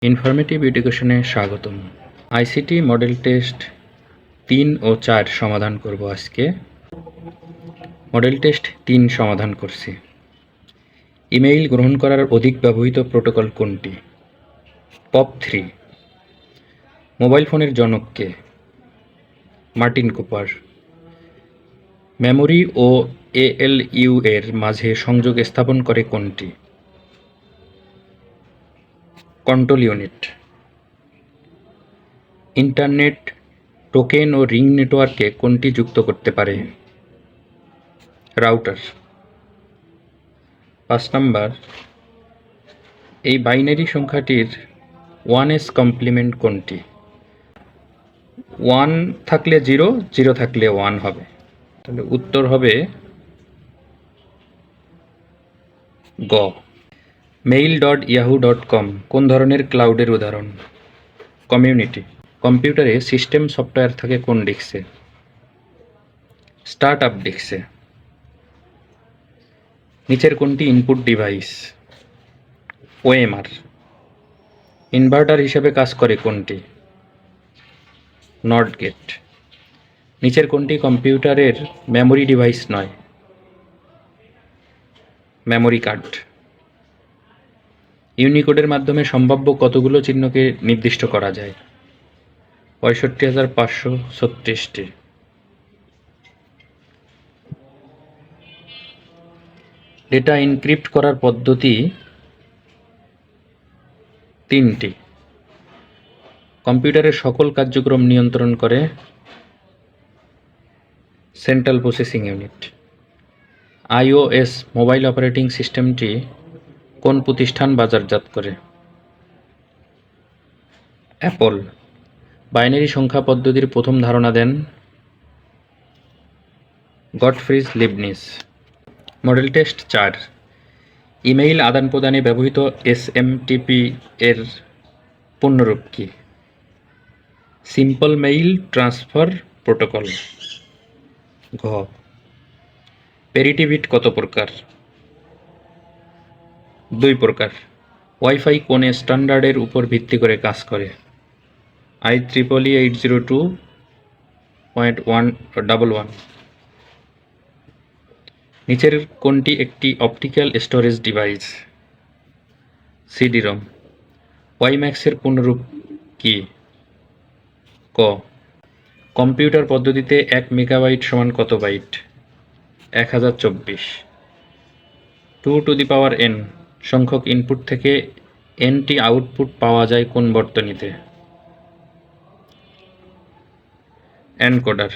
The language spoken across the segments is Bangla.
ইনফরমেটিভ এডুকেশনে স্বাগতম। আইসিটি মডেল টেস্ট 3 ও 4 সমাধান করব আজকে। মডেল টেস্ট 3 সমাধান করছি। ইমেইল গ্রহণ করার অধিক ব্যবহৃত প্রোটোকল কোনটি? POP3। মোবাইল ফোনের জনক কে? Martin Cooper. মেমোরি ও ALU এর মাঝে সংযোগ স্থাপন করে কোনটি? Control unit. ইন্টারনেট, টোকেন ও রিং নেটওয়ার্কে কোনটি যুক্ত করতে পারে? রাউটার। 5 নাম্বার, এই বাইনারি সংখ্যাটির 1s কমপ্লিমেন্ট কোনটি? 1 থাকলে 0, 0 থাকলে 1 হবে। তাহলে উত্তর হবে গ। mail.yahoo.com কোন ধরনের ক্লাউডের উদাহরণ? কমিউনিটি। কম্পিউটারে সিস্টেম সফটওয়্যার থাকে কোন ডিস্কে? স্টার্টআপ ডিস্কে। নিচের কোনটি ইনপুট ডিভাইস? OMR। ইনভার্টার হিসেবে কাজ করে কোনটি? NOT gate. নিচের কোনটি কম্পিউটারের মেমোরি ডিভাইস নয়? Memory card. ইউনিকোডের মাধ্যমে সম্ভাব্য কতগুলো চিহ্নকে নির্দিষ্ট করা যায়? 65,536টি। ডেটা এনক্রিপ্ট করার পদ্ধতি 3টি। কম্পিউটারের সকল কার্যক্রম নিয়ন্ত্রণ করে central processing unit. iOS mobile operating সিস্টেমটি কোন প্রতিষ্ঠান বাজারজাত করে? অ্যাপল। বাইনারি সংখ্যা পদ্ধতির প্রথম ধারণা দেন Gottfried Leibniz. Model test 4। Email আদান-প্রদানে ব্যবহৃত SMTP এর পূর্ণরূপ কি? Simple mail transfer protocol. ঘ। প্যারিটি বিট কত প্রকার? 2 প্রকার। ওয়াইফাই কোন স্ট্যান্ডার্ডের উপর ভিত্তি করে কাজ করে? IEEE 802.11। নিচের কোনটি একটি অপটিক্যাল স্টোরেজ ডিভাইস? CD-ROM। ওয়াইম্যাক্সের পূর্ণরূপ কি? ক। কম্পিউটার পদ্ধতিতে 1 মেগাবাইট সমান কত বাইট? 1024। 2n সংখ্যক ইনপুট থেকে nটি আউটপুট পাওয়া যায় কোন বর্তনীতে? এনকোডার।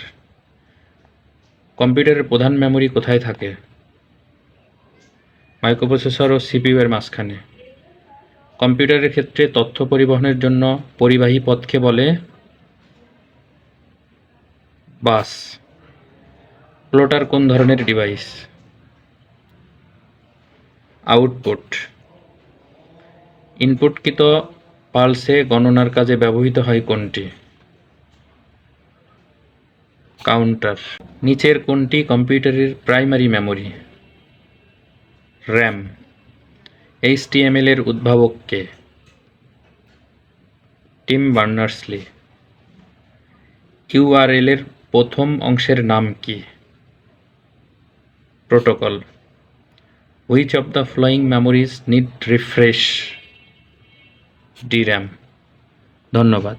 কম্পিউটারের প্রধান মেমোরি কোথায় থাকে? মাইক্রোপ্রসেসর ও CPU এর মাঝখানে। কম্পিউটারের ক্ষেত্রে তথ্য পরিবহনের জন্য পরিবাহী পথকে বলে বাস। প্লটার কোন ধরনের ডিভাইস? আউটপুট। ইনপুটকৃত পালসে গণনার কাজে ব্যবহৃত হয় কোনটি? কাউন্টার। নিচের কোনটি কম্পিউটারের প্রাইমারি মেমোরি? RAM। HTML এর উদ্ভাবক কে? Team Berners-Lee. URL এর প্রথম অংশের নাম কি? Protocol. Which of the following memories need refresh? DRAM। ধন্যবাদ।